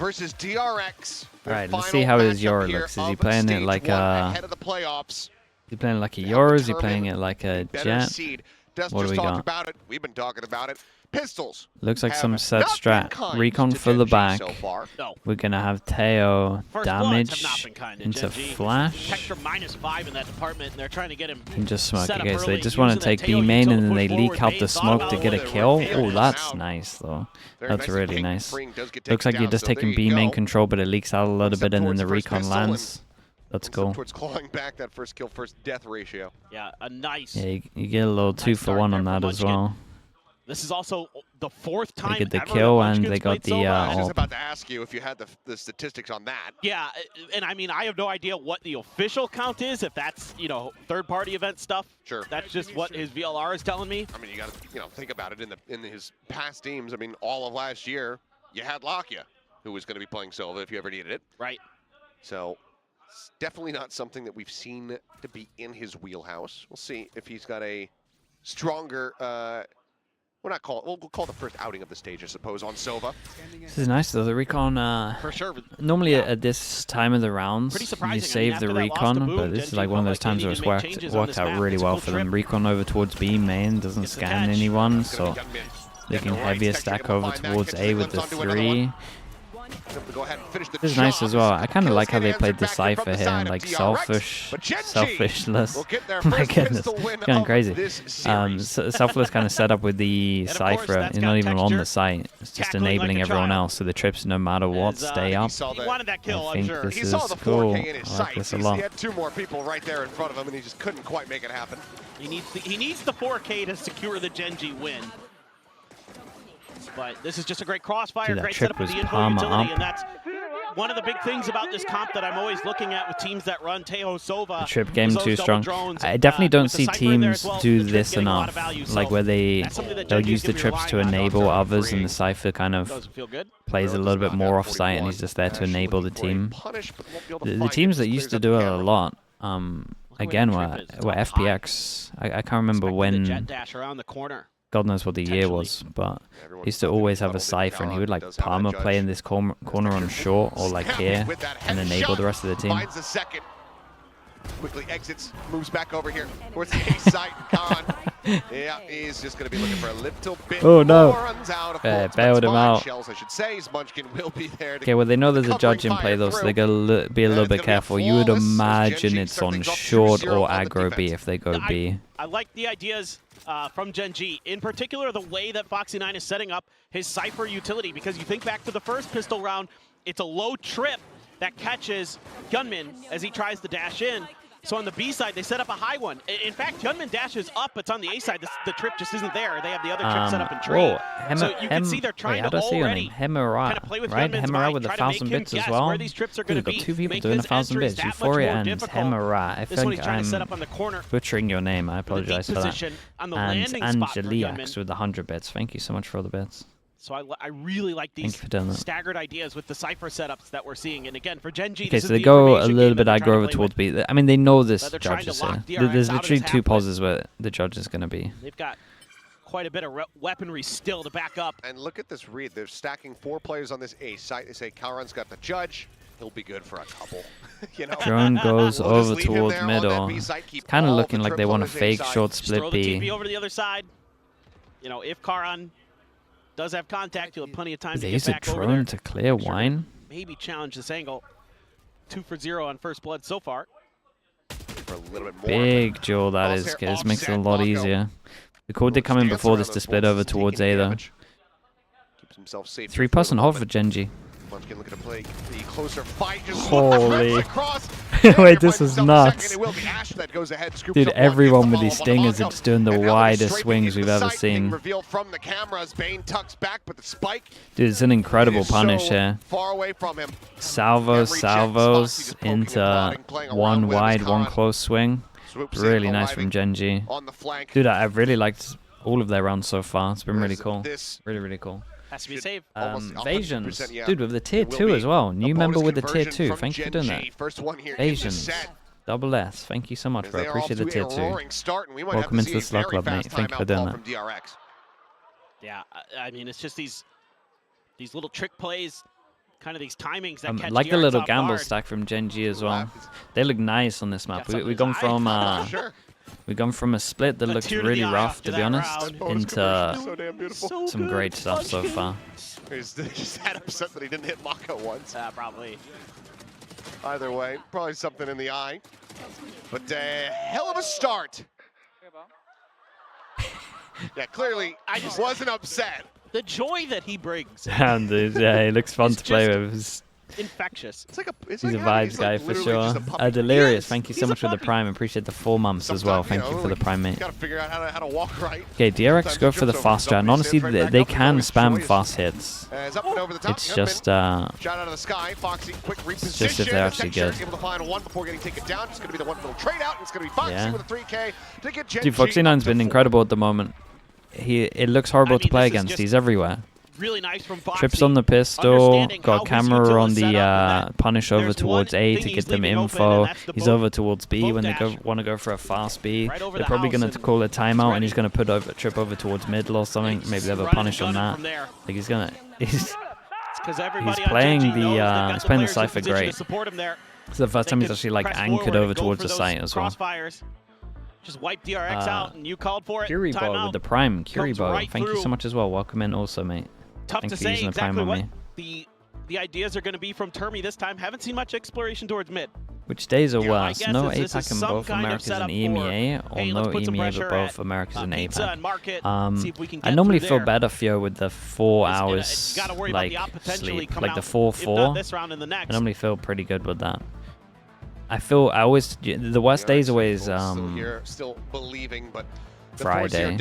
versus DRX. All right, let's see how his Euro looks. Is he playing it like a... Is he playing it like a Euro? Is he playing it like a Jet? What do we got? We've been talking about it. Pistols. Looks like some set strat. Recon for the back. We're going to have Teo damage into flash. -5 in that department, and they're trying to get him and just smoke. Okay, so they just want to take B main and then they leak out the smoke to get a kill. Oh, that's nice, though. That's really nice. Looks like you're just taking B main control, but it leaks out a little bit and then the recon lands. That's cool. Towards clawing back that first kill, first death ratio. Yeah, a nice. Yeah, you get a little 2-for-1 on that as well. This is also the 4th time they get the kill and they got the I was just about to ask you if you had the statistics on that. Yeah, and I mean, I have no idea what the official count is, if that's, you know, third-party event stuff. Sure. That's just what his VLR is telling me. I mean, you got to, you know, think about it in his past teams. I mean, all of last year, you had Lakia, who was going to be playing Sova if you ever needed it. Right. So it's definitely not something that we've seen to be in his wheelhouse. We'll see if he's got a stronger we'll call the first outing of the stage, I suppose, on Sova. This is nice, though. The recon, for sure. Normally at this time of the rounds, you save the recon, but this is like one of those times where it's worked out really well for them. Recon over towards B main, doesn't scan anyone, so they can heavier stack over towards A with the 3. This is nice as well. I kind of like how they played the Cypher here, like selfishless. My goodness, going crazy. Selfless kind of set up with the Cypher. It's not even on the site. It's just enabling everyone else, so the trips, no matter what, stay up. I think this is cool. I like this a lot. He had 2 more people right there in front of him, and he just couldn't quite make it happen. He needs the 4K to secure the GENG win. But this is just a great crossfire, great setup of the info utility, and that's one of the big things about this comp that I'm always looking at with teams that run Tejo Sova. The trip game too strong. I definitely don't see teams do this enough, like where they'll use the trips to enable others, and the Cypher kind of plays a little bit more off-site, and he's just there to enable the team. The teams that used to do it a lot, again, were FPX. I can't remember when. God knows what the year was, but he used to always have a Cypher, and he would like Palmer play in this corner on short or like here and enable the rest of the team. Quickly exits, moves back over here towards the A side. Khan, yeah, he's just going to be looking for a little bit. Oh no! Bailed him out. Shells, I should say. Munchkin will be there. Okay, well they know there's a judge in play though, so they gotta be a little bit careful. You would imagine it's on short or aggro B if they go B. I like the ideas from GENG, in particular the way that Foxy9 is setting up his Cypher utility, because you think back to the first pistol round, it's a low trip that catches Gunman as he tries to dash in. So on the B side, they set up a high one. In fact, Gunman dashes up, it's on the A side. The trip just isn't there. They have the other trip set up in tree. So you can see they're trying to already kind of play with Gunman's mind, with try 1,000 to make him bits as guess well. where these trips are going to be. Got 2 people doing 1,000 bits. Euphoria and Hemera. I think I'm butchering your name. I apologize for that. And Angeliax with 100 bits. Thank you so much for all the bits. So I really like these staggered ideas with the Cypher setups that we're seeing. And again, for GENG, okay, so they go a little bit aggro over towards B. I mean, they know this judge is here. There's literally 2 pauses where the judge is going to be. They've got quite a bit of weaponry still to back up. And look at this read. They're stacking 4 players on this A site. They say Kalran's got the judge. He'll be good for a couple. You know? Drone goes over towards middle. It's kind of looking like they want a fake short split B. The over the other side. You know, if Karan does have contact, he'll have plenty of time to get back over there. They use a drone to clear wine. Maybe challenge this angle. 2 for 0 on first blood so far. For a little bit more. Big duel that is. This makes it a lot easier. The code did come in before this to split over towards A though. 3+ and hold for GENG. Munchkin looking to play the closer fight. Just holy. Wait, this is nuts. Dude, everyone with these stingers are just doing the widest swings we've ever seen. Dude, it's an incredible punish here. Salvos into 1 wide, 1 close swing. Really nice from GENG. Dude, I've really liked all of their runs so far. It's been really cool. Really, really cool. Has to be saved. Vasions. Dude, with the tier 2 as well. New member with the tier 2. Thank you for doing that. Vasions. Double S. Thank you so much, bro. Appreciate the tier 2. Welcome into the Slug Club, mate. Thank you for doing that. Yeah, I mean, it's just these little trick plays kind of these timings that catch like the DRX little off gamble guard. stack from GENG as well. They look nice on this map. We've gone from we've gone from a split that looks really rough, to be honest, into some great stuff so far. He's just had upset that he didn't hit Mako once. Probably. Either way, probably something in the eye. But hell of a start. Yeah, clearly I just wasn't upset. The joy that he brings. And yeah, he looks fun to play with. Infectious. It's like he's a vibes guy for sure. Delirious, thank you so much for the prime. Appreciate the 4 months as well. Thank you for the prime, mate. Gotta figure out how to walk right. Okay, DRX go for the fast strat, and honestly, they can spam fast hits. It's just shot out of the sky. Foxy, quick reposition. Just if they're actually good. Able to find one before getting taken down. It's gonna be the one little trade out. It's gonna be Foxy with a 3K to get GENG. Dude, Foxy9's been incredible at the moment. It looks horrible to play against. He's everywhere. Really nice from Foxy. Trips on the pistol, got camera on the punish over towards A to get them info. He's over towards B when they want to go for a fast B. They're probably going to call a timeout and he's going to put trip over towards middle or something. Maybe they have a punish on that. Like he's playing the Cypher great. It's the first time he's actually like anchored over towards the site as well. Just wipe DRX out, and you called for it. Kuribo with the prime. Kuribo, thank you so much as well. Welcome in also, mate. Tough to say exactly what the ideas are going to be from Termi this time. Haven't seen much exploration towards mid. Which days are worse? No APAC in both Americas and EMEA, or no EMEA but both Americas and APAC? I normally feel better, Theo, with the 4 hours like sleep, like the 4-4. I normally feel pretty good with that. I always, the worst days always still believing, but Friday,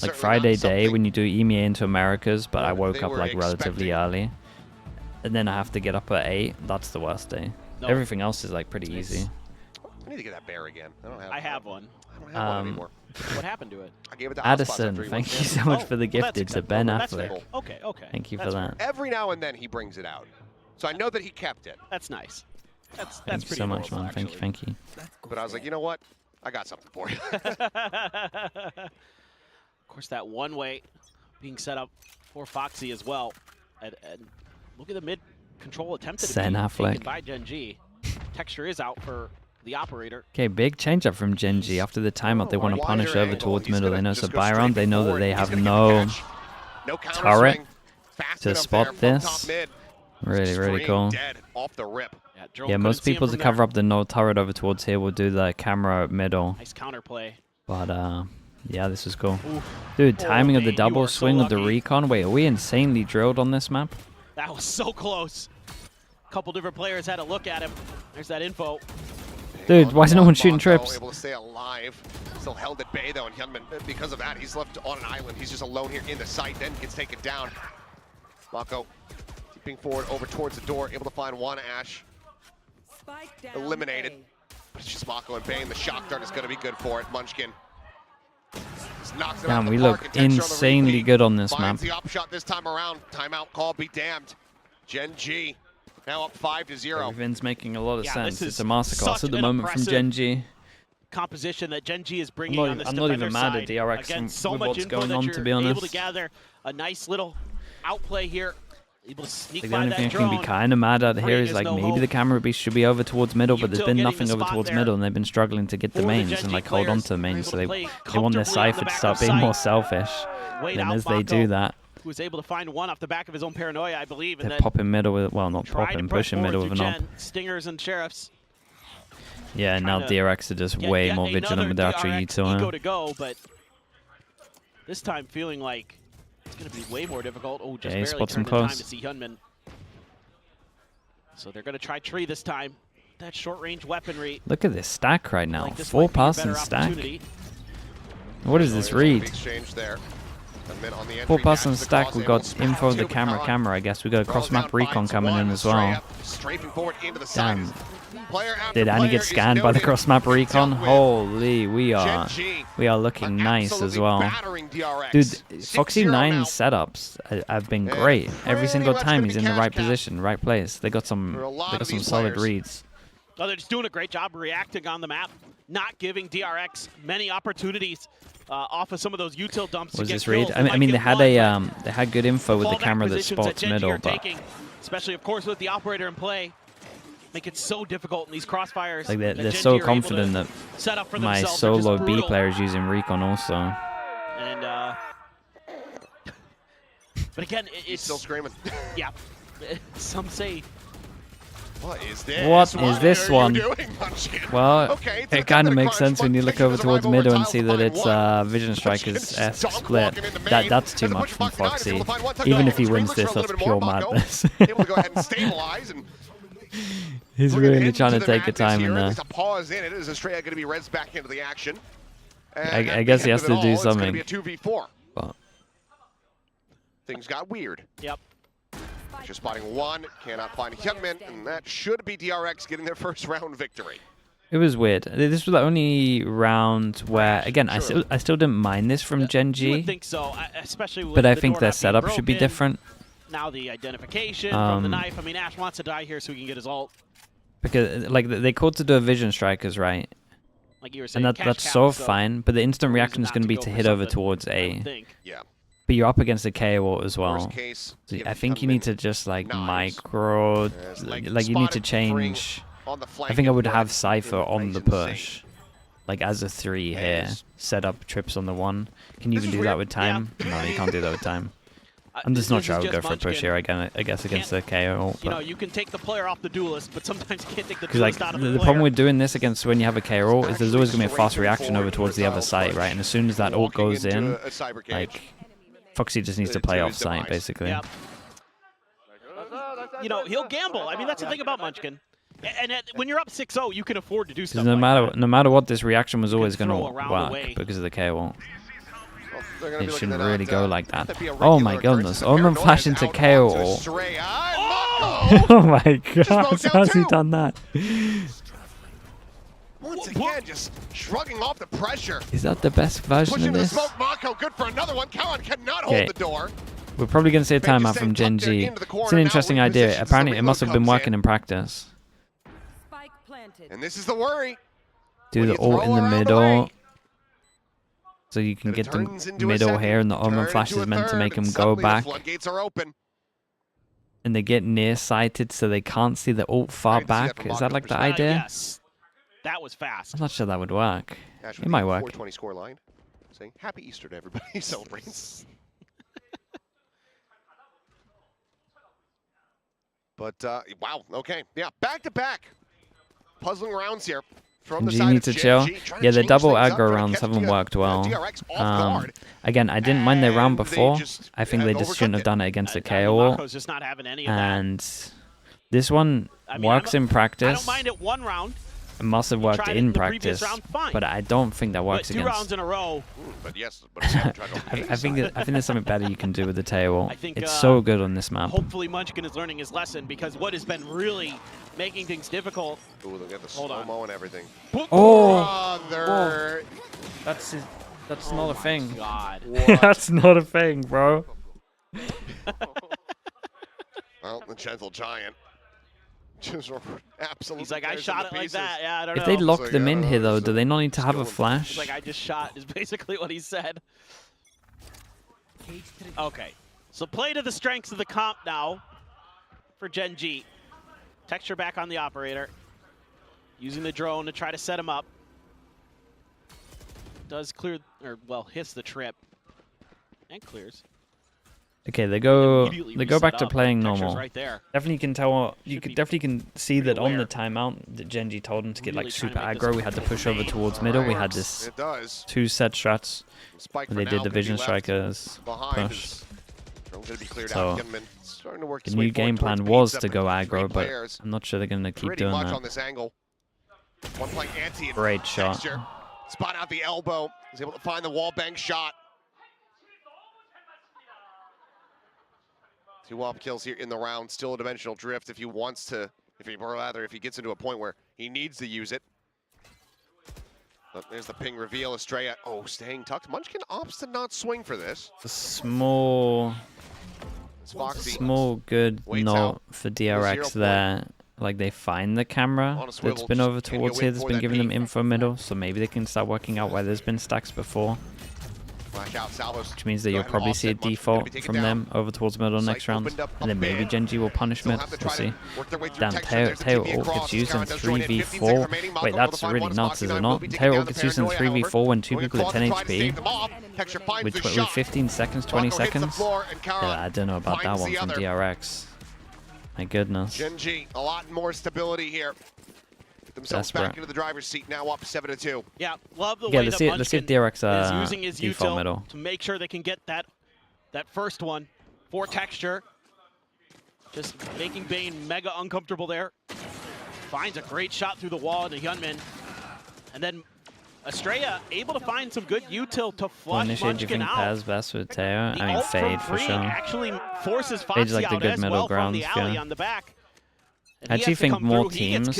like Friday day when you do EMEA into Americas, but I woke up like relatively early, and then I have to get up at 8. That's the worst day. Everything else is like pretty easy. I need to get that bear again. I have one. I don't have one anymore. What happened to it? I gave it to Addison. Thank you so much for the gifted to Ben Affleck. Okay. Thank you for that. Every now and then he brings it out, so I know that he kept it. That's nice. That's thank you so much, man. Thank you. But I was like, you know what? I got something for you. Of course, that one-way being set up for Foxy as well. And look at the mid-control attempted to be taken by GENG. Texture is out for the operator. Okay, big change up from GENG. After the timeout, they want to punish over towards middle. They know it's a buy round. They know that they have no turret to spot this. Really, really cool. Yeah, most people to cover up the no turret over towards here will do the camera middle. Nice counterplay. But yeah, this is cool. Dude, timing of the double swing of the recon. Wait, are we insanely drilled on this map? That was so close. A couple different players had a look at him. There's that info. Dude, why is no one shooting trips? Able to stay alive. Still held at bay though, and Hyunmin, because of that, he's left on an island. He's just alone here in the site, then gets taken down. Mako keeping forward over towards the door, able to find one Ash. Eliminated. But it's just Mako and Bane. The shock dart is going to be good for it. Munchkin. Damn, we look insanely good on this map. The upshot this time around. Timeout call, be damned. GENG now up 5-0. Everything's making a lot of sense. It's a masterclass at the moment from GENG. Composition that GENG is bringing on this I'm not even mad at DRX Again, so with much what's info going that on, you're to be honest. able to gather a nice little outplay here. Able to sneak the by only that thing I drone. can be kind of mad at here is like maybe the camera should be over towards middle, but there's been nothing over towards middle, and they've been struggling to get the mains and like hold on to the mains, so they want their Cypher to start being more selfish. And as they do that, who was able to find one off the back of his own paranoia, I believe, and they're then popping middle with, well, not popping, pushing middle with an op. Stingers and Sheriffs. Yeah, now DRX are just way more vigilant with their actual util. To go, but this time feeling like it's going to be way more difficult. Oh, just barely turned in time to see Hyunmin. So they're going to try tree this time. That short-range weaponry. Look at this stack right now. 4-person stack. What is this read? 4-person stack. We got info of the camera. I guess we got a cross-map recon coming in as well. Damn. Did Annie get scanned by the cross-map recon? Holy, we are looking nice as well. Dude, Foxy9's setups have been great. Every single time he's in the right position, right place. They got some solid reads. Oh, they're just doing a great job reacting on the map, not giving DRX many opportunities off of some of those util dumps. Was this read? I mean, they had good info with the camera that spots middle, but especially, of course, with the operator in play. Make it so difficult in these crossfires. Like they're so confident that set up for my themselves. solo B player is using Recon also. And but again, He's still screaming. Yeah, some say. What is this? What is this one? Doing, Munchkin? Well, okay, it kind of makes sense when you look over towards middle and see that it's Vision Striker's-esque split. That's too much from Foxy. Even if he wins this, that's pure madness. Able to go ahead and stabilize and he's really trying to take a time in there. There's a pause in it. Is Estrella going to be Reds back into the action? I guess he has to do something. It's going to be a 2v4. But things got weird. Yep. Just spotting one, cannot find Youngman, and that should be DRX getting their first round victory. it was weird. This was the only round where, again, I still didn't mind this from GENG. You would think so, especially with but I the think door their not being setup should be broken. different. Now the identification from the knife. I mean, Ash wants to die here so he can get his ult. Because like they called to do a Vision Strikers, right? Like you were saying, and that's so fine. But the instant reaction is going to be to hit over towards A. Yeah. But you're up against a KO as well. Case, So I think you need to just like micro, like you need to change. I think I would have Cypher on the push, like as a 3 here. Set up trips on the 1. Can you even do that with time? No, you can't do that with time. I'm just not sure I would go for a push here again. I guess against the KO. You know, you can take the player off the duelist, but sometimes you can't take the Because like duelist out of the player. the problem with doing this against when you have a KO is there's always gonna be a fast reaction over towards the other side, right? And as soon as that ult goes in, like Foxy just needs to play off site basically. Yep. You know, he'll gamble. I mean, that's the thing about Munchkin. And when you're up 6-0, you can afford to do stuff. Because no matter what, this reaction was always gonna work because of the KO. It shouldn't really go like that. Oh my goodness. Omen flash into KO. Oh my god, how's he done that? Once again, just shrugging off the pressure. Is that the best version of this? Smoke, Mako, good for another one. Cowan cannot hold the door. We're probably going to see a timeout from GENG. It's an interesting idea. Apparently, it must have been working in practice. And this is the worry. Do the ult in the middle. So you can get the middle here, and the Omen flash is meant to make him go back. And they get nearsighted, so they can't see the ult far back. Is that like the idea? Yes. That was fast. I'm not sure that would work. It might work. 420 score line, saying Happy Easter to everybody who celebrates. But wow, okay, yeah, back to back, puzzling rounds here. From the GENG side need to chill. Yeah, the double aggro rounds haven't worked well. Again, I didn't mind their round before. I think they just shouldn't have done it against the KO. And this one works in practice. I don't mind it one round. It must have worked in practice, but I don't think that works against. 2 rounds in a row. But yes, I think there's something better you can do with the tail. It's so good on this map. Hopefully Munchkin is learning his lesson, because what has been really making things difficult. Ooh, they'll get the slow-mo and everything. Oh, that's not a thing. God. That's not a thing, bro. Well, the gentle giant. Absolutely. He's like, I shot it like that. Yeah, I don't know. If they lock them in here, though, do they not need to have a flash? He's like, I just shot, is basically what he said. Okay. So play to the strengths of the comp now for GENG. Texture back on the operator. Using the drone to try to set him up. Does clear, or well, hits the trip. And clears. Okay, they go back to playing Texture's normal. right there. Definitely can tell. You definitely can see that on the timeout that GENG told him to get like super aggro. We had to push over towards middle. We had this 2 set strats. And they did the Vision Strikers push. So the new game plan was to go aggro, but I'm not sure they're gonna keep doing that. Great shot. Spot out the elbow. He's able to find the wall bang shot. 2 wall kills here in the round. Still a dimensional drift if he wants to, if he gets into a point where he needs to use it. But there's the ping reveal. Estrella, staying tucked. Munchkin opts to not swing for this. A small good note for DRX there. Like they find the camera that's been over towards here, that's been giving them info middle, so maybe they can start working out where there's been stacks before. Flash out, Salvos. Which means that you'll probably see a default from them over towards middle next round. And then maybe GENG will punish mid. We'll see. Damn, Tail ult gets used in 3v4. Wait, that's really nuts, is it not? Tail ult gets used in 3v4 when 2 people at 10 HP. With 15 seconds, 20 seconds? Yeah, I don't know about that one from DRX. My goodness. GENG, a lot more stability here. Themselves back into the driver's seat, now up 7-2. Yeah, love the way let's see if DRX is using his default middle to make sure they can get that first one for texture. Just making Bane mega uncomfortable there. Finds a great shot through the wall into Hyunmin. And then Estrella able to find some good util to flush Munchkin out. Paz best with Teo? I mean, Fade for sure. Actually forces Foxy like the out good as middle well from ground, the alley on the back. I actually think more teams,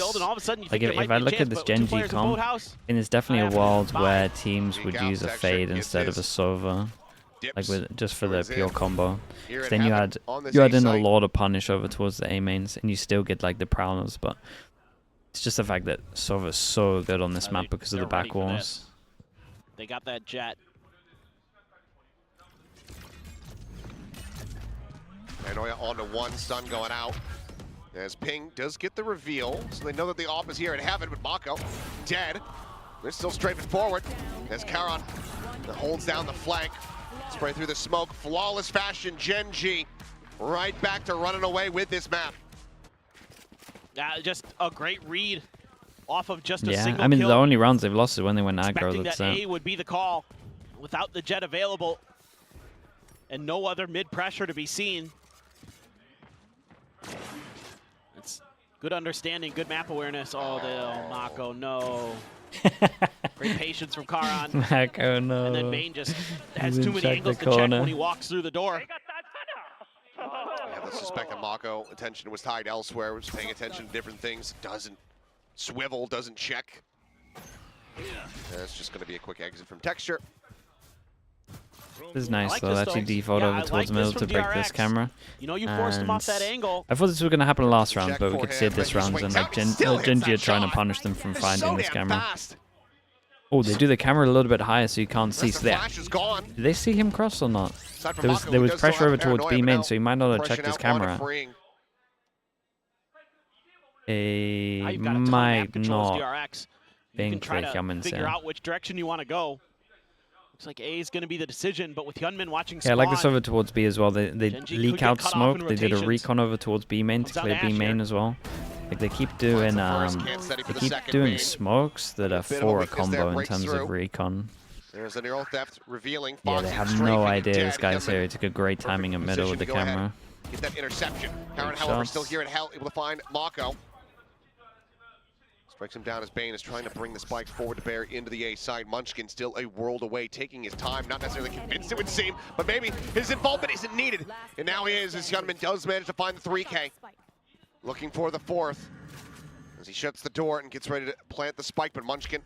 like if I look at this GENG comp, and there's definitely a world where teams would use a Fade instead of a Sova, like just for the pure combo. Then you add in a lot of punish over towards the A mains, and you still get like the prowlers, but it's just the fact that Sova is so good on this map because of the back walls. They got that jet. Paranoia onto one, stun going out. As Ping does get the reveal, so they know that the AWP is here in heaven, but Mako dead. They're still strafing forward as Karon holds down the flank. Spray through the smoke, flawless fashion. GENG right back to running away with this map. Just a great read off of just a single kill. I mean, the only rounds they've lost is when they went aggro. That A would be the call without the jet available and no other mid pressure to be seen. Good understanding, good map awareness. Oh, Mako, no. Great patience from Karon. Mako, no. And then Bane just has too many angles to check when he walks through the door. Yeah, the suspected Mako attention was tied elsewhere, was paying attention to different things. Doesn't swivel, doesn't check. It's just going to be a quick exit from texture. This is nice though, actually default over towards middle to break this camera. You know, you forced him off that angle. I thought this was going to happen last round, but we could see it this round, and like GENG are trying to punish them from finding this camera. Oh, they do the camera a little bit higher so you can't see. So did they see him cross or not? There was pressure over towards B main, so he might not have checked his camera. He might not. Being try to figure out which direction you want to go. Looks like A is going to be the decision, but with Hyunmin watching spawn. Yeah, I like this over towards B as well. They leak out smoke. They did a recon over towards B main to clear B main as well. Like they keep doing smokes that are for a combo in terms of recon. There's a neural theft revealing. Yeah, they have no idea this guy's here. He took a great timing in middle with the camera. Get that interception. Karon, however, still here at hell, able to find Mako. Breaks him down as Bane is trying to bring the spikes forward to bear into the A side. Munchkin still a world away, taking his time. Not necessarily convinced, it would seem, but maybe his involvement isn't needed. And now he is, as Hyunmin does manage to find the 3K. Looking for the 4th. As he shuts the door and gets ready to plant the spike, but Munchkin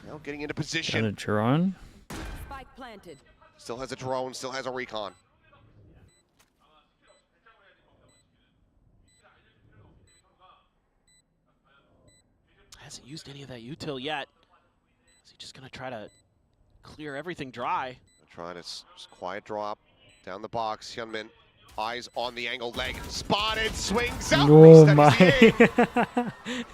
now getting into position. And a drone? Spike planted. Still has a drone, still has a recon. Hasn't used any of that util yet. Is he just going to try to clear everything dry? Trying to quiet drop down the box. Hyunmin, eyes on the angled leg. Spotted, swings out. Oh my.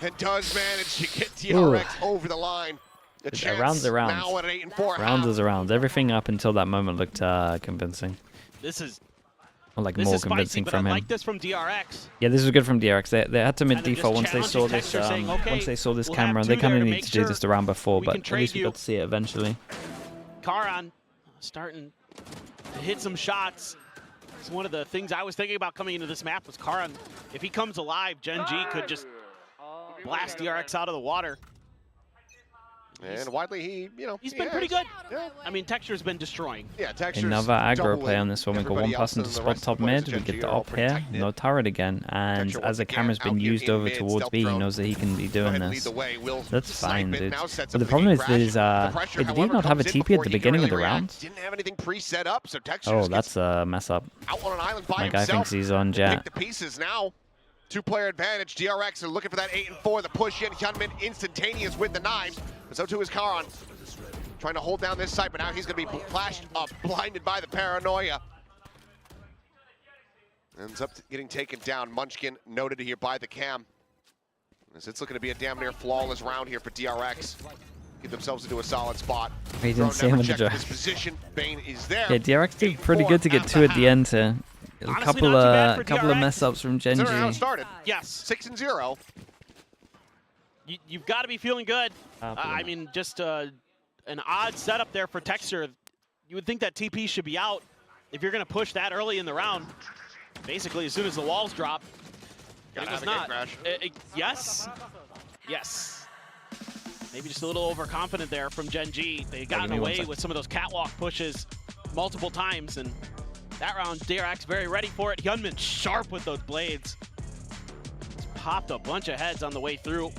And does manage to get DRX over the line. Rounds are rounds. Now at 8-4. Rounds is rounds. Everything up until that moment looked convincing. This is like more convincing spicy, from him. I like this from DRX. Yeah, this was good from DRX. They had to mid default once they saw this. Once they saw this camera, they kind of need to do this the round before, but at least we got to see it eventually. Karon starting to hit some shots. It's one of the things I was thinking about coming into this map was Karon. If he comes alive, GENG could just blast DRX out of the water. And widely, he's been pretty good. Yeah. I mean, Texture's been destroying. Yeah, Texture's another aggro play on this one. We got one person to spot top mid. We get the op here, no turret again. And as the camera's been used over towards B, he knows that he can be doing this. That's fine, dude. But the problem is, did he not have a TP at the beginning of the round? Didn't have anything pre-set up, so oh, that's a mess up. Out on an island by My guy thinks he's on jet. Pick the pieces now. Two-player advantage. DRX are looking for that 8-4. The push in. Hyunmin instantaneous with the knives. So too is Karon. trying to hold down this site, but now he's going to be flashed up, blinded by the paranoia. Ends up getting taken down. Munchkin noted here by the cam. As it's looking to be a damn near flawless round here for DRX. Get themselves into a solid spot. He didn't see him in the draft. Position. Bane is there. Yeah, DRX did pretty good to get two at the end. To a couple of mess ups from GENG. How it started. Yes. 6-0. You've got to be feeling good. I mean, just an odd setup there for Texture. You would think that TP should be out if you're going to push that early in the round. Basically, as soon as the walls drop. It was not. Yes. Yes. Maybe just a little overconfident there from GENG. They got away with some of those catwalk pushes multiple times, and that round, DRX very ready for it. Hyunmin sharp with those blades. Just popped a bunch of heads on the way through.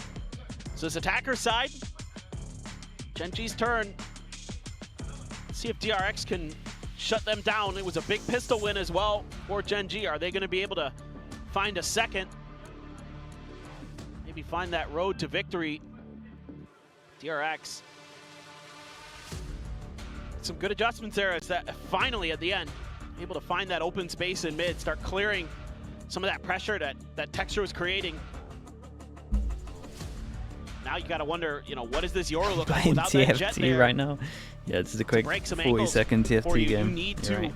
So this attacker side, GENG's turn. Let's see if DRX can shut them down. It was a big pistol win as well for GENG. Are they going to be able to find a second? Maybe find that road to victory. DRX. Some good adjustments there as that finally at the end, able to find that open space in mid, start clearing some of that pressure that Texture was creating. Now you got to wonder, you know, what does this Yoru look like without that jet there? right now. Yeah, it's a quick 40-second TFT game. You need to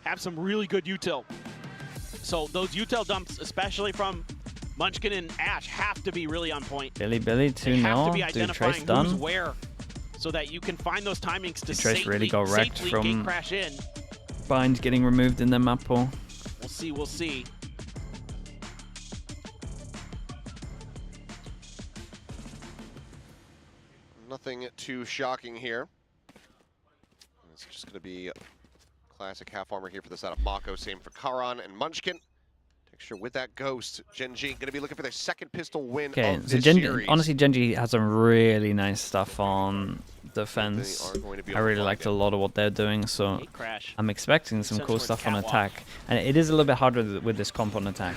have some really good util. So those util dumps, especially from Munchkin and Ash, have to be really on point. Billy 2-0. Dude, Trace done. Where, so that you can find those timings to Trace really got wrecked from crash in. Bind getting removed in the map pool. We'll see. We'll see. Nothing too shocking here. It's just going to be classic half armor here for the side of Mako. Same for Karan and Munchkin. Texture with that ghost. GENG going to be looking for their second pistol win of this series. Honestly, GENG has some really nice stuff on defense. I really liked a lot of what they're doing, so I'm expecting some cool stuff on attack. And it is a little bit harder with this comp on attack.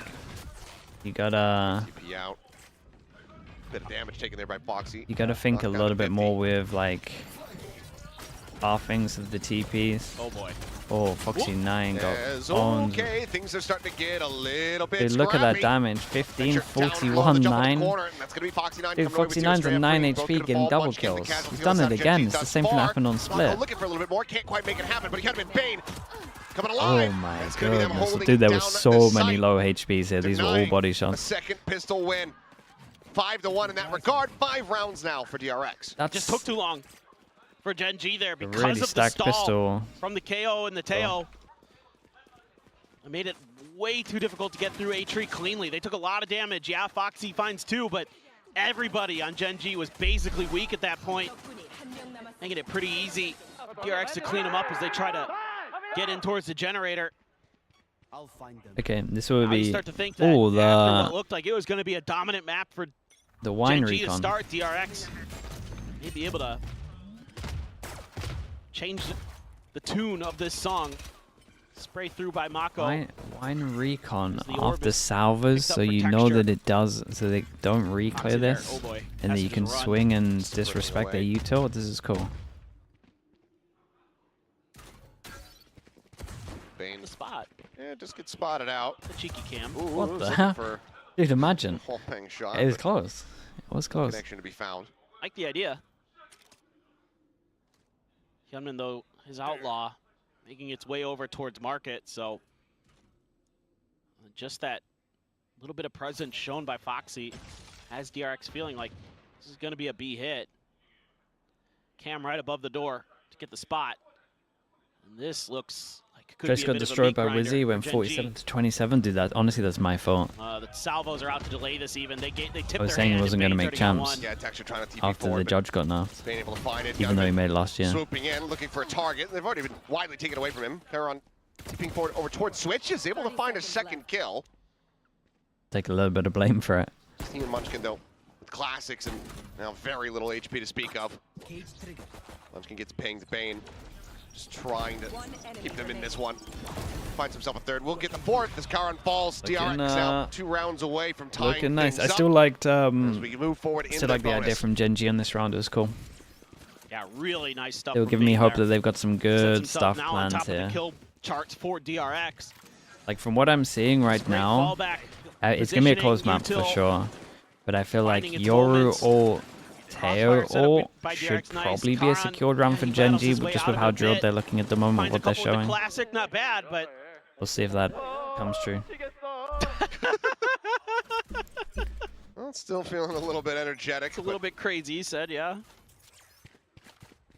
You gotta... TP out. Bit of damage taken there by Foxy. You gotta think a little bit more with like halvings of the TPs. Oh boy. Oh, Foxy 9 got owned. Okay, things are starting to get a little bit Dude, look at that damage. 15, 41, 9. Dude, Foxy 9's a 9 HP getting double kills. He's done it again. It's the same thing that happened on Split. Looking for a little bit more. Can't quite make it happen, but he had been Bane. Coming Oh alive. my goodness. Dude, there were so many low HPs here. These were all body shots. Second pistol win. 5-1 in that regard. 5 rounds now for DRX. That just took too long for GENG there because really of the stall pistol. from the KO and the Teo. It made it way too difficult to get through a tree cleanly. They took a lot of damage. Yeah, Foxy finds 2, but everybody on GENG was basically weak at that point, making it pretty easy for DRX to clean them up as they try to get in towards the generator. Okay, this will be. Start to think that after what it looked like it was going to be a dominant map for the wine GENG to recon. start. DRX may be able to change the tune of this song. Spray through by Mako. Wine recon after salvers, so you know that it does, so they don't re-clear this, and that you can swing and disrespect their util. This is cool. Bane the spot. Yeah, just get spotted out. The cheeky cam. Ooh, What the hell? Dude, imagine. Shot, it was close. It was close. Connection to be found. Like the idea. Hyunmin, though, his outlaw, making its way over towards market, so just that little bit of presence shown by Foxy has DRX feeling like this is going to be a B hit. Cam right above the door to get the spot. And this looks like it could Trace be a got bit destroyed by of a meat Wizzy, went grinder for 47 to 27. Dude, that honestly, that's my fault. The salvos are out to delay this even. They tipped I was saying he wasn't going to make champs Yeah, Texture trying to TP after forward, the judge got nerfed, being able to find it. even though he made it last year. Swooping in, looking for a target. They've already been widely taken away from him. Karan tipping forward over towards Switch, is able to find a second kill. Take a little bit of blame for it. Steven Munchkin, though, with classics and now very little HP to speak of. Munchkin gets pinged. Bane just trying to keep them in this one. Finds himself a third. We'll get the fourth as Karan falls. DRX now 2 rounds away from tying Looking nice. I things still up liked as we move forward into the idea bonus. from GENG on this round. It was cool. Yeah, really nice stuff. They were giving me hope that they've got some good stuff planned here. Kill charts for DRX. Like from what I'm seeing right now, it's gonna be a close map for sure. But I feel like Yoru or Teo or should probably be a secured round for GENG, just with how drilled they're looking at the moment, what they're showing. Classic, not bad, but we'll see if that comes true. Well, still feeling a little bit energetic. It's a little bit crazy, he said, yeah.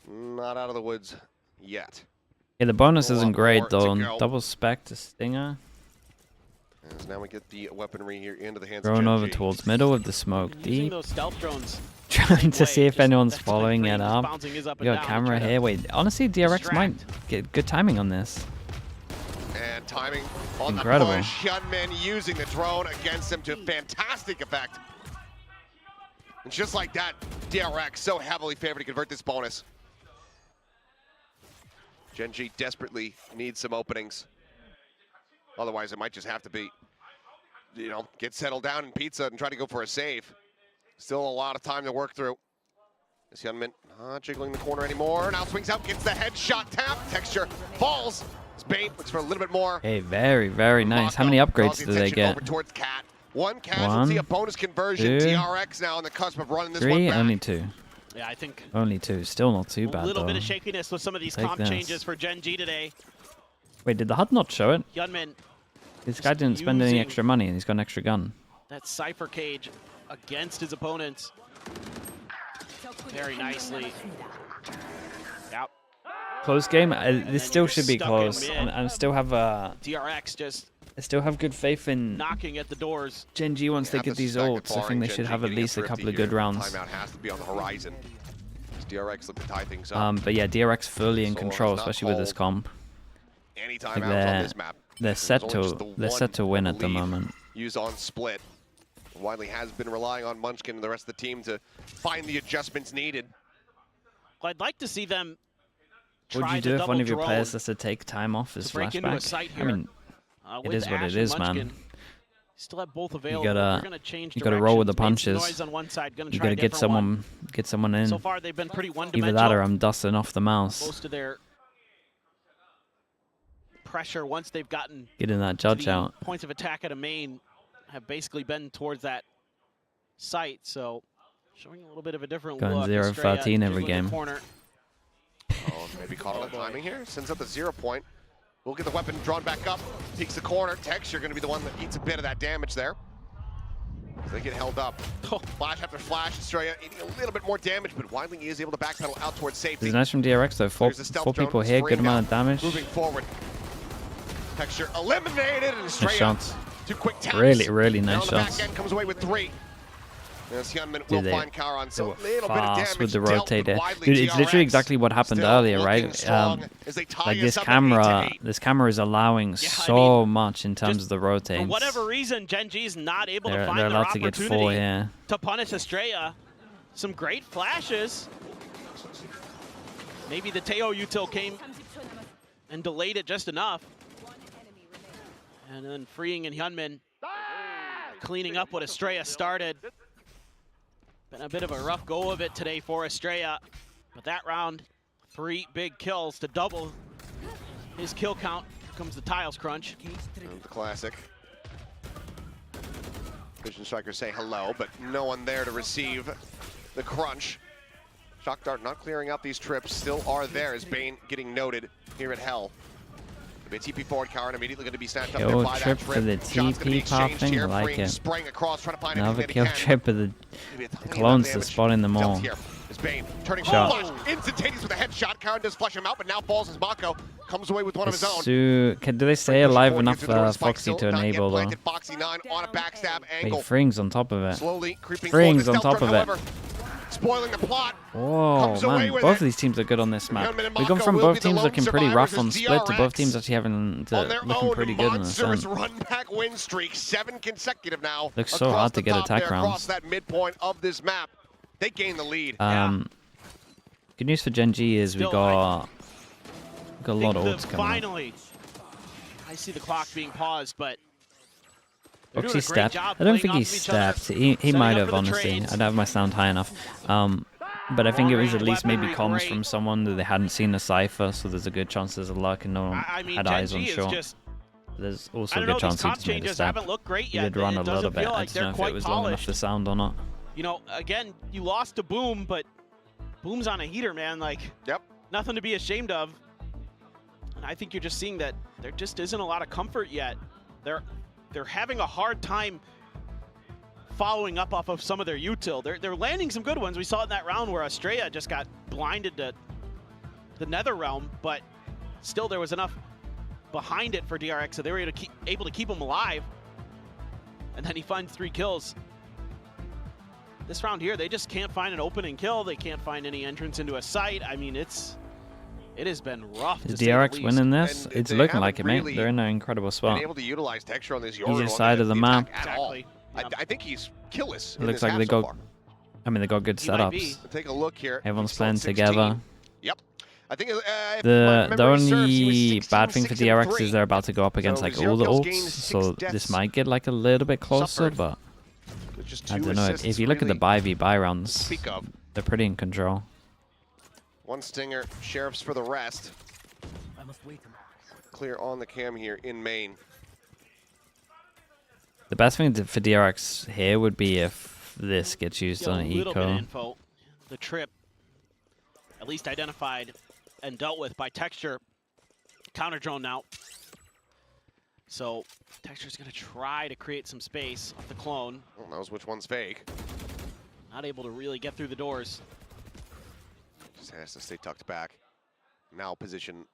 Not out of the woods yet. Yeah, the bonus isn't great though. Double spec to Stinger. As now we get the weaponry here into the hands Thrown of over towards middle with the smoke deep. Those stealth drones. Trying to see if anyone's following it up. We got camera here. Wait, honestly, DRX might get good timing on this. And timing on incredible. The push. Hyunmin using the drone against him to fantastic effect. And just like that, DRX so heavily favored to convert this bonus. GENG desperately needs some openings. Otherwise, it might just have to be, you know, get settled down in pizza and try to go for a save. Still a lot of time to work through. This Hyunmin not jiggling the corner anymore. Now swings out, gets the headshot tap. Texture falls. Bane looks for a little bit more. Hey, very, very nice. How many upgrades do they get? Over towards Cat. One casualty, a bonus conversion. Two, DRX now on the cusp of running this three, one back. Only two. Yeah, I think only two. Still not too bad, a little though. bit of shakiness with some of these comp changes for GENG today. Wait, did the HUD not show it? Hyunmin. This guy didn't spend any extra money, and he's got an extra gun. That Cypher cage against his opponents. Very nicely. Yep. Close game. This still should be close. I still have DRX just. I still have good faith in knocking at the doors. GENG once they get these ults. I think they should have at least a couple of good rounds. Timeout has to be on the horizon. DRX look to tie things up. But yeah, DRX fully in control, especially with this comp. Any timeouts on this map. They're set to win at the moment. Use on split. Wiley has been relying on Munchkin and the rest of the team to find the adjustments needed. Well, I'd like to see them. What would you do if one of your players has to take time off his flashback? I mean, it is what it is, man. Still have both available. You gotta roll with the punches. You gotta get someone in. So far, they've been pretty one-dimensional. Either that or I'm dusting off the mouse. Most of their pressure once they've gotten getting that judge out. Points of attack at a main have basically been towards that site. So showing a little bit of a different look. Going 0-13 every game. Oh, maybe caught on the timing here. Sends up the 0 point. We'll get the weapon drawn back up. Peeks the corner. Tex, you're going to be the one that eats a bit of that damage there. So they get held up. Flash after flash. Estrella eating a little bit more damage, but Wiley is able to backpedal out towards safety. It's nice from DRX though. Four people here. Good amount of damage. Moving forward. Texture eliminated and Estrella. Shots. 2 quick taps. Really nice shots. Back end comes away with 3. Hyunmin will find Karon, so a little bit of damage with the rotator. Dude, it's literally exactly what happened earlier, right? Like this camera is allowing so much in terms of the rotates. For whatever reason, GENG is not able to find their their opportunity to punish Estrella. Some great flashes. Maybe the Teo util came and delayed it just enough. And then freeing in Hyunmin, cleaning up what Estrella started. Been a bit of a rough go of it today for Estrella, but that round, 3 big kills to double his kill count. Here comes the tiles crunch. The classic. Vision strikers say hello, but no one there to receive the crunch. Shock Dart not clearing out these trips, still are there as Bane getting noted here at Hell. The TP forward, Karon immediately going to be snatched up there by that trip. For the TP popping, I like it. Across, trying to find another kill trip of the clones to spotting them all. Bane turning flash, instantaneous with a headshot. Karon does flush him out, but now falls as Mako comes away with one of his own. Do they stay alive enough for Foxy to enable though? Foxy 9 on a backstab angle. Wait, Fring's on top of it. Slowly creeping Fring's on top of it. Spoiling the plot. Whoa, man, both of these teams are good on this map. We've gone from both teams looking pretty rough on split to both teams actually looking pretty good on Ascent. Run back win streak, 7 consecutive now. Looks so hard to get attack rounds. Across that midpoint of this map, they gain the lead. Good news for GENG is we got a lot of ults coming. Finally, I see the clock being paused, but. Foxy stepped. I don't think he stepped. He might have, honestly. I don't have my sound high enough. But I think it was at least maybe Weaponry, comms great. from someone that they hadn't seen the Cypher, so there's a good chance there's a luck and no one I mean, had Gen eyes on G is short. just, There's I also a don't good know, chance these he comp just made a changes step. haven't looked great He yet. did run It a little doesn't bit. feel I like don't they're know if it quite was low enough polished. to sound or not. You know, again, you lost to Boom, but Boom's on a heater, man. Like, Yep. nothing to be ashamed of. And I think you're just seeing that there just isn't a lot of comfort yet. They're having a hard time following up off of some of their util. They're landing some good ones. We saw it in that round where Estrella just got blinded to the Nether Realm, but still there was enough behind it for DRX, so they were able to keep him alive. And then he finds 3 kills. This round here, they just can't find an opening kill. They can't find any entrance into a site. I mean, it has been rough. Is to say the DRX least. winning this? And It's they looking haven't like it, mate. really They're in an incredible Been spot. able to utilize texture on this Easier side of the map. at all. Exactly. I think he's killless. It in looks this like half they so got. far. I mean, they got good He might be. setups. Take a look here. Everyone's He's playing on 16. together. Yep. I think if my The memory serves, he was only 16, bad thing for 6, and DRX 3. is they're about to go up against So like 0 all the kills ults, gained, 6 so deaths this might get like a little bit closer. suffered. But With just I 2 don't know. assists If you look at the really buy rounds, speak of. they're pretty in control. 1 stinger, sheriffs for the rest. Clear on the cam here in main. The best thing for DRX here would be if this gets used Get on a an little bit of eco. info. The trip, at least identified and dealt with by Texture. Counter drone now. So Texture's going to try to create some space off the clone. Who knows which one's fake. Not able to really get through the doors. Just has to stay tucked back. Now position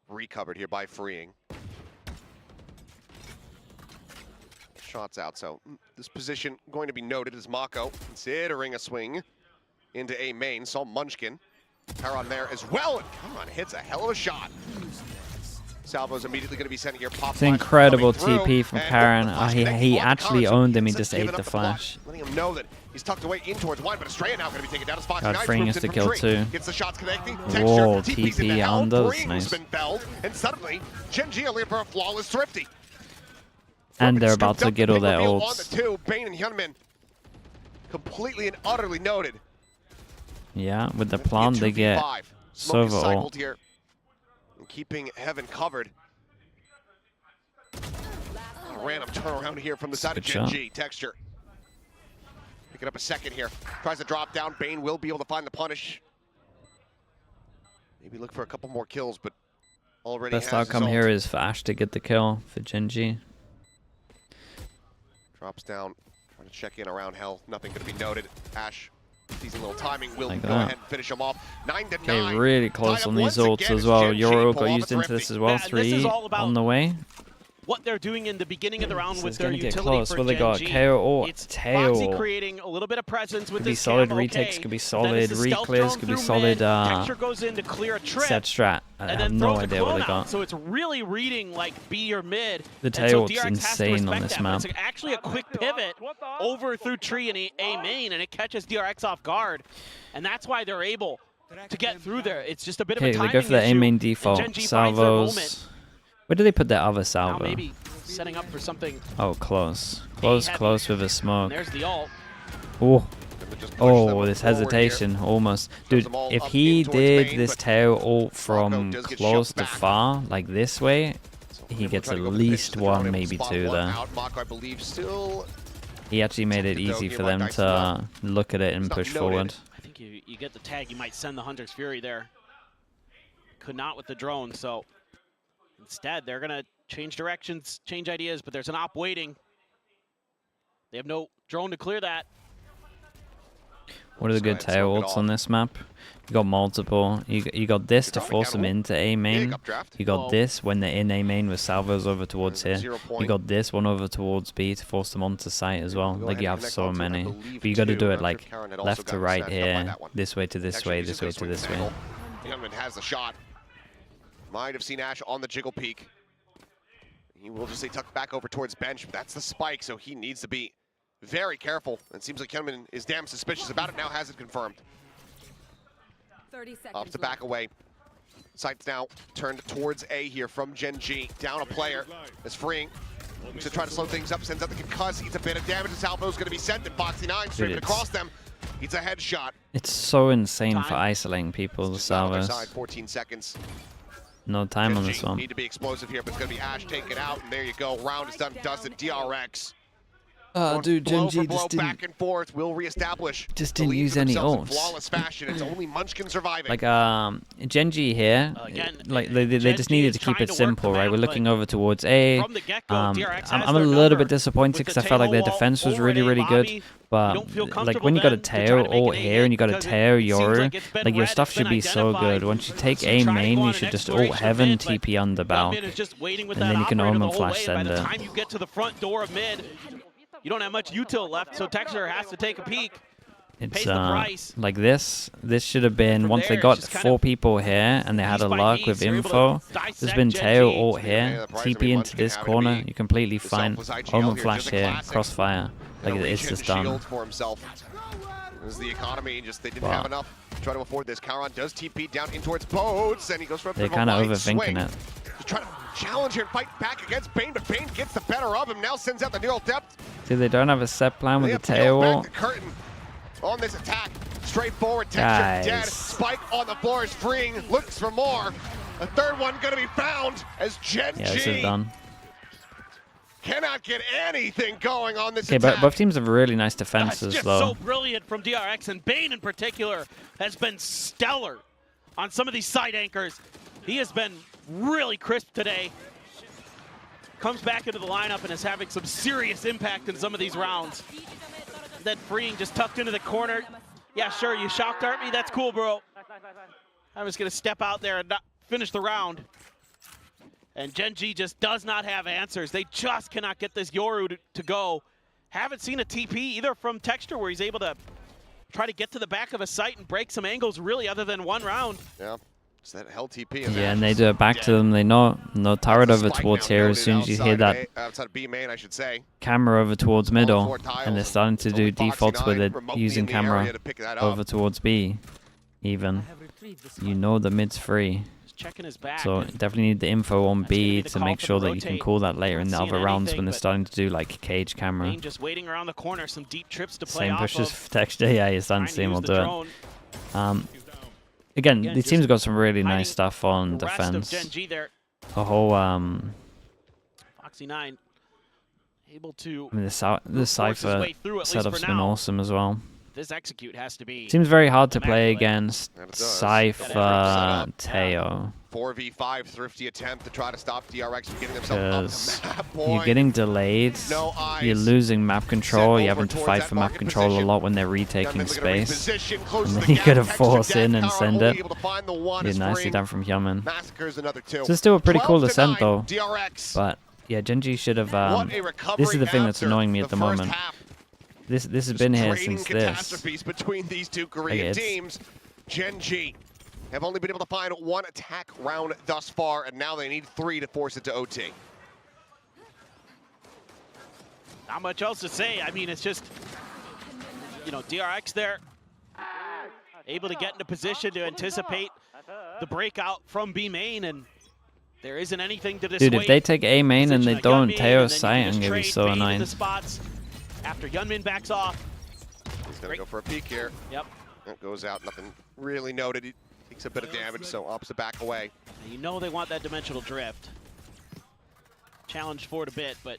recovered here by freeing. Shots out, so this position going to be noted as Mako considering a swing into A main. Saw Munchkin. Power on there as well. And come on, hits a hell of a shot. Salvo's immediately going to be sent here. Pop It's incredible coming through, TP from and Karen. the flash He connecting on the actually Karen, owned him. He so just giving ate up the flash. Letting him know that he's tucked away in towards wide, but Estrella now going to be taken down as Foxy God, Knight freeing moves us in to from kill tree. too. Gets the shots connecting. Whoa, Texture, TP's in TP the hell. under, that's Freeing's nice. been felled, and suddenly GENG only for a flawless Thrifty. And they're Scooped about to up, get the all big their reveal on ults. the 2. Bane and Hyunmin completely and utterly noted. Yeah, with the plan they get 2v5. Smoke is Sova cycled ult. here, and keeping Heaven covered. A random turnaround here from the side of Good shot. GENG. Texture picking up a second here. Tries to drop down. Bane will be able to find the punish. Maybe look for a couple more kills, but already Best has his outcome here ult. is for Ash to get the kill for GENG. Drops down, trying to check in around Hell. Nothing going to be noted. Ash, seizing a little timing, will Like go that. ahead and finish him off. 9 to 9. Okay, really close Tied on up these once ults again as well. GENG Euro pull got off used a into this Thrifty. as well. Yeah, and this is 3 all about on the way. What they're doing in the beginning of the round This with is their going to get utility close. for Well, they got GENG. KO or It's tail. Foxy creating a little bit of presence with Could be this solid cam, retakes, okay. could be Then solid it's the stealth reclears, drone could be through solid mid. Texture goes in to clear a trip. set strat. I and have then no throws idea the what clone they out. got. So it's really reading like be your mid. The And so tail's DRX has to insane on respect this that, but map. It's actually a quick pivot over through tree and A main, and it catches DRX off guard. And that's why they're able to get through there. It's just a bit of a Okay, they timing go for the issue, A main and default. GENG finds their moment. Salvos. Where do they put their other Now salvo? maybe setting up for something. Oh, close. Close, heavy. close with a And smoke. there's the ult. Oh, Just push them oh, this forward hesitation, almost. Dude, them all if up he in towards did main, this but tail ult from does get close shoved to back. far, like this way, here. he We're gets trying at to go for the pitch. least The drone one, able to maybe spot 2 one there. out. Mako, I believe, still He actually made it Something to easy go for here, them Mike to Dyson. look at it and It's not push noted. forward. I think you get the tag, you might send the Hunter's Fury there. Could not with the drone, so instead they're going to change directions, change ideas, but there's an op waiting. They have no drone to clear that. What are the good Side tail smoke it ults off. on this map? You got multiple. You got this to Drone force them accountable. into A main. big updraft. You got Whoa. this when they're in A main with salvos over towards here. 0 You point. got this one over towards B to force them onto site as well. Go Like ahead you and have connect so onto, I many. believe, But you got to two. do I'm it not like sure if Karen had also left to gotten right snatched up by here, that one. this way to this Actually, way, he's this just way gonna to swing this the way. angle. Hyunmin has the shot. Might have seen Ash on the jiggle peak. He will just stay tucked back over towards bench. That's the spike, so he needs to be very careful. It seems like Hyunmin is damn suspicious about it. Now has it confirmed. 30 seconds Up to left. back away. Sights now turned towards A here from GENG. Down a player. Is freeing. To try to slow things up. Sends out the concuss. Eats a bit of damage. Salvo's going to be sent. And Foxy 9 streaming it's- across them. He's a headshot. It's so insane for isolating people, the Side, salvos. 14 seconds. No time on this one. Need to be explosive here, but it's going to be Ash taken out, and there you go. Round is done, dusted. DRX. Dude, GENG just back and forth. Will reestablish. Just didn't use any ults. Flawless fashion. It's only Munchkin surviving. Like GENG here, like they just needed to keep it simple, right? We're looking over towards A. I'm a little bit disappointed because I felt like their defense was really good. But like when you got a Teo ult here and you got a Teo Yoru, like your stuff should be so good. Once you take A main, you should just ult heaven, TP under bow, and then you can Omen flash send it. By the time you get to the front door of mid, you don't have much util left, so Texture has to take a peek. It's like this should have been, once they got 4 people here and they had a luck with info, there's been Teo ult here, TP into this corner, you're completely fine. Omen flash here, crossfire, like it's just done. This is the economy, just they didn't have enough to try to afford this. Kauron does TP down in towards boats, and he goes for a bit of a They're kind of overthinking swing. it. Just trying to challenge here and fight back against Bane, but Bane gets the better of him, now sends out the neural depth. See, they don't have a set plan with the Teo ult. The curtain on this attack. Straightforward, Texture dead. Spike on the floor is freeing, looks for more. A third one gonna be found as GENG. Yeah, this is done. Cannot get anything going on this attack. But both teams have really nice defenses, just though. So brilliant from DRX, and Bane in particular has been stellar on some of these side anchors. He has been really crisp today. Comes back into the lineup and is having some serious impact in some of these rounds. Then freeing, just tucked into the corner. Yeah, sure, you shock dart me, that's cool, bro. I'm just gonna step out there and not finish the round. And GENG just does not have answers. They just cannot get this Yoru to go. Haven't seen a TP either from Texture where he's able to try to get to the back of a site and break some angles really other than one round. Yeah. It's that hell TP. Yeah, and they do it back to them. They know no turret over towards here as soon as you hear that outside B main, I should say. Camera over towards middle, and they're starting to do defaults with it using camera over towards B. Even you know the mid's free, checking his back, so definitely need the info on B to make sure that you can call that later in the other rounds when they're starting to do like cage camera. Just waiting around the corner, some deep trips to play Same off pushes of. for Texture. Yeah, you're starting to see him will do it. Again, the team's got some really nice stuff on defense. The whole Foxy9 able to. I mean, the Cypher setup's been awesome as well. This execute has to be. Seems very hard to play against Cypher Teo. 4v5 thrifty attempt to try to stop DRX from getting themselves up the map. You're getting delayed, you're losing map control, you're having to fight for map control a lot when they're retaking space. And then you gotta force in and send it. You're nicely done from Hyomin. So it's still a pretty cool Ascent though. But yeah, GENG should have... this is the thing that's annoying me at the moment. This has been here since this. Between these two Korean teams, GENG have only been able to find one attack round thus far, and now they need 3 to force it to OT. Not much else to say. I mean, it's just, you know, DRX there, able to get into position to anticipate the breakout from B main, and there isn't anything to dissuade. Dude, if they take A main and they don't Teo site, I'm gonna be so annoyed. After Yunmin backs off. He's gonna go for a peek here. Yep. It goes out, nothing really noted. He takes a bit of damage, so opposite back away. You know they want that dimensional drift. Challenged for it a bit, but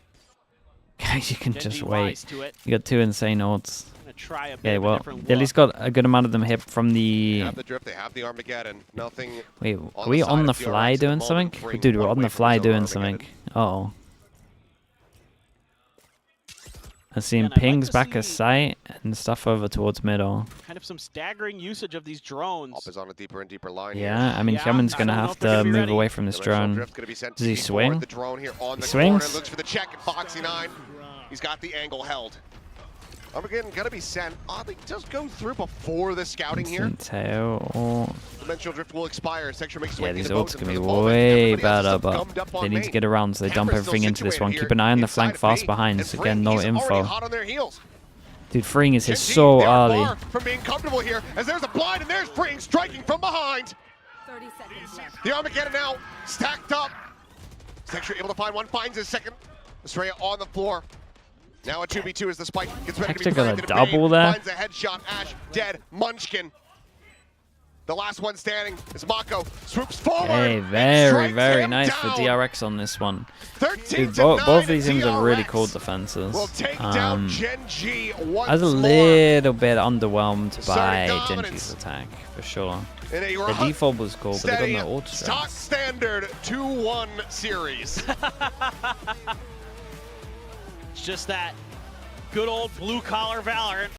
guys, you can just wait. You got 2 insane ults. Try a okay, well, they at least got a good amount of them hit from the... They have the drift, they have the Armageddon. Nothing. Wait, are we on the fly doing something? Dude, we're on the fly doing something. Uh-oh. I've seen pings back a site and stuff over towards middle. Kind of some staggering usage of these drones. Op is on a deeper and deeper line. Yeah, I mean, Hyomin's going to have to move away from this drone. Does he swing? He swings? Looks for the check at Foxy9. He's got the angle held. Armageddon going to be sent. Oddly, does go through before the scouting here. Dimensional drift will expire. Yeah, these ults can be way better, but they need to get around, so they dump everything into this one. Keep an eye on the flank fast behind, so again, no info. Dude, freeing is here so early. From being comfortable here, as there's a blind and there's freeing striking from behind. 30 seconds left. The Armageddon now stacked up. Texture able to find one, finds his second. Estrella on the floor. Now a 2v2 as the spike gets ready Hector to be got a planted. double there. Finds a headshot. Ash dead. Munchkin. The last one standing is Mako. Swoops forward. Hey, very nice for DRX on this one. Dude, both of these teams are really cool defenses. Will take down GENG once I was a more. little bit underwhelmed by GENG's attack, for sure. The default was cool, but they got no auto stock standard 2-1 series. It's just that good old blue collar Valorant.